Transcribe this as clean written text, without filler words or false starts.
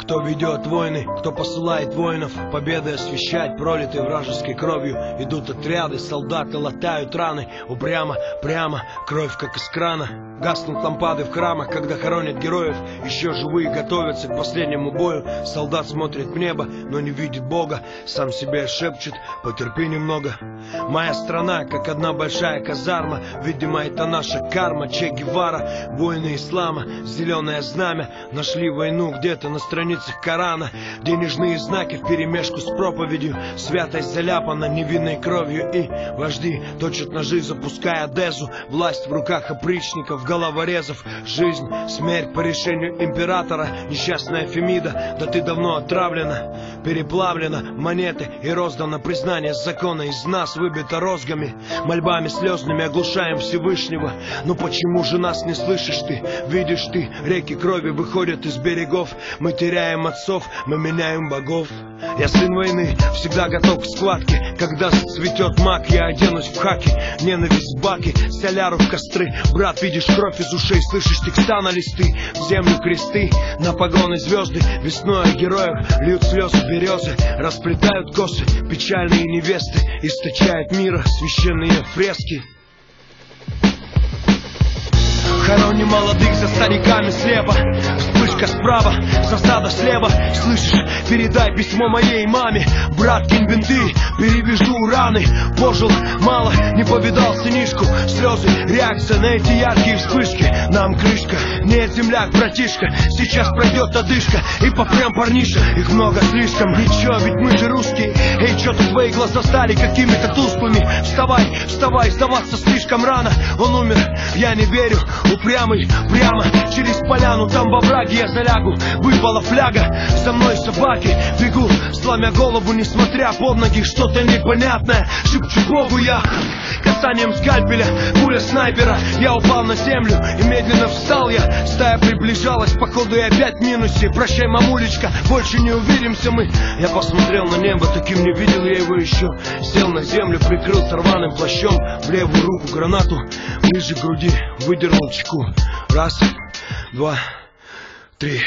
Кто ведет войны, кто посылает воинов, победы освещать, пролитой вражеской кровью. Идут отряды, солдаты латают раны, упрямо, прямо, кровь как из крана. Гаснут лампады в храмах, когда хоронят героев. Еще живые готовятся к последнему бою. Солдат смотрит в небо, но не видит Бога. Сам себе шепчет: потерпи немного. Моя страна, как одна большая казарма. Видимо, это наша карма. Че Гевара, воины ислама, зеленое знамя. Нашли войну где-то на страницах Корана. Денежные знаки вперемешку с проповедью. Святость заляпана невинной кровью. И вожди точат ножи, запуская дезу. Власть в руках опричников, головорезов. Жизнь, смерть по решению императора. Несчастная Фемида, да ты давно отравлена, переплавлена монеты и роздано признание закона. Из нас выбито розгами, мольбами слезными оглушаем Всевышнего. Но почему же нас не слышишь ты? Видишь ты, реки крови выходят из берегов. Мы теряем отцов, мы меняем богов. Я сын войны, всегда готов к схватке. Когда зацветет мак, я оденусь в хаки. Ненависть в баки, соляру в костры. Брат, видишь кровь из ушей, слышишь текста на листы. В землю кресты, на погоны звезды. Весной о героях льют слезы березы. Расплетают косы печальные невесты. Источают мира священные фрески. Хороним молодых за стариками слева. Вспышка справа, засада слева. Слышишь, передай письмо моей маме. Брат, кинь бинты, перевяжу раны. Пожил мало, не повидал сынишку. Слезы, реакция на эти яркие вспышки. Нам крышка, нет, земляк, братишка. Сейчас пройдет одышка и попрям парниша. Их много слишком, ничего, ведь мы же русские. Эй, чё-то твои глаза стали какими-то тусклыми. Вставай, вставай, сдаваться слишком рано. Он умер, я не верю. Упрямый, прямо через поляну, там во враге я залягу. Выпала фляга, за мной собаки. Бегу, сломя голову, несмотря под ноги. Что-то непонятное, шепчу Богу я. Касанием скальпеля, пуля снайпера. Я упал на землю и медленно встал я. Стая приближалась, походу и опять в минусе. Прощай, мамулечка, больше не увидимся мы. Я посмотрел на небо, таким не видел я его еще. Сел на землю, прикрылся рваным плащом. В левую руку гранату, ближе к груди выдернул чеку. Раз, два, три.